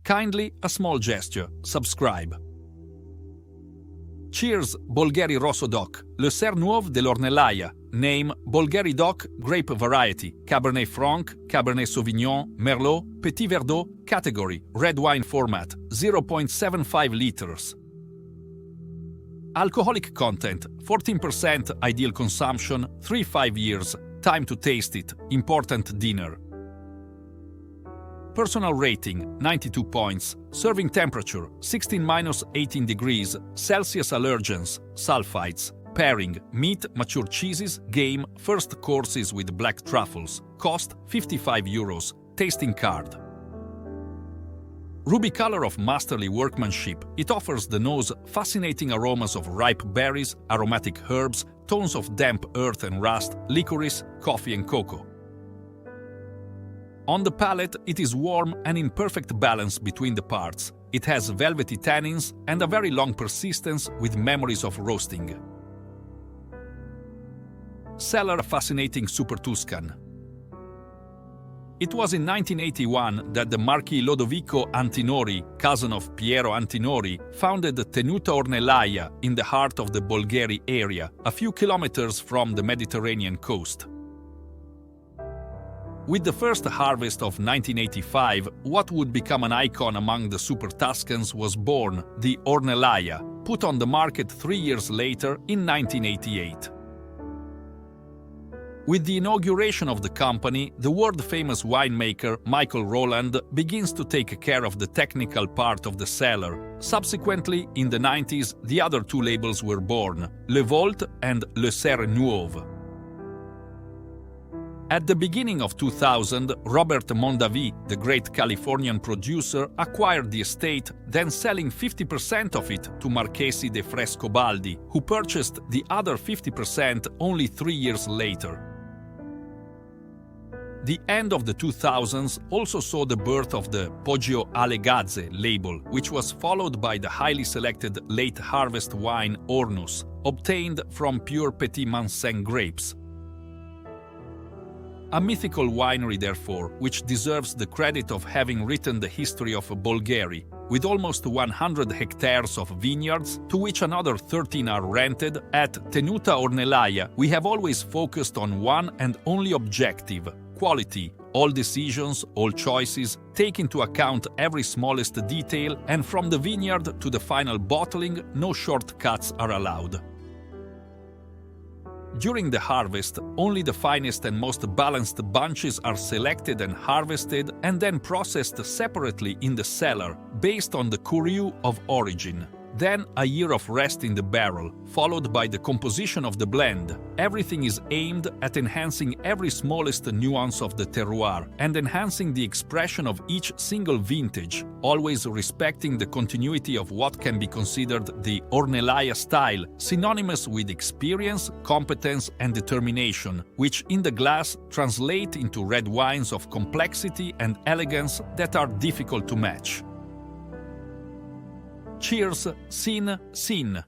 Kindly a small gesture, subscribe. Cheers, Bolgheri Rosso DOC, le Serre Nuove de l'Ornellaia. Name, Bolgheri DOC, grape variety, Cabernet Franc, Cabernet Sauvignon, Merlot, Petit Verdot, category, red wine format, 0.75 liters. Alcoholic content, 14%, ideal consumption, 3-5 years, time to taste it, important dinner. Personal rating, 92 points. Serving temperature, 16-18 degrees. Celsius allergens, sulfites. Pairing, meat, mature cheeses, game, first courses with black truffles. Cost, €55. Tasting card. Ruby color of masterly workmanship, it offers the nose fascinating aromas of ripe berries, aromatic herbs, tones of damp earth and rust, licorice, coffee and cocoa. On the palate, it is warm and in perfect balance between the parts. It has velvety tannins and a very long persistence with memories of roasting. Cellar fascinating Super Tuscan. It was in 1981 that the Marquis Lodovico Antinori, cousin of Piero Antinori, founded Tenuta Ornellaia in the heart of the Bolgheri area, a few kilometers from the Mediterranean coast. With the first harvest of 1985, what would become an icon among the Super Tuscans was born, the Ornellaia, put on the market 3 years later in 1988. With the inauguration of the company, the world-famous winemaker Michael Rowland begins to take care of the technical part of the cellar. Subsequently, in the 90s, the other two labels were born, Le Volt and Le Serre Nuove. At the beginning of 2000, Robert Mondavi, the great Californian producer, acquired the estate, then selling 50% of it to Marchesi de Frescobaldi, who purchased the other 50% only 3 years later. The end of the 2000s also saw the birth of the Poggio alle Gazze label, which was followed by the highly selected late harvest wine Ornus, obtained from pure Petit Manseng grapes. A mythical winery, therefore, which deserves the credit of having written the history of Bolgheri, with almost 100 hectares of vineyards, to which another 13 are rented. At Tenuta Ornellaia, we have always focused on one and only objective: quality. All decisions, all choices, take into account every smallest detail, and from the vineyard to the final bottling, no shortcuts are allowed. During the harvest, only the finest and most balanced bunches are selected and harvested and then processed separately in the cellar, based on the cru of origin. Then a year of rest in the barrel, followed by the composition of the blend. Everything is aimed at enhancing every smallest nuance of the terroir and enhancing the expression of each single vintage, always respecting the continuity of what can be considered the Ornellaia style, synonymous with experience, competence and determination, which in the glass translate into red wines of complexity and elegance that are difficult to match. Cheers, Sin.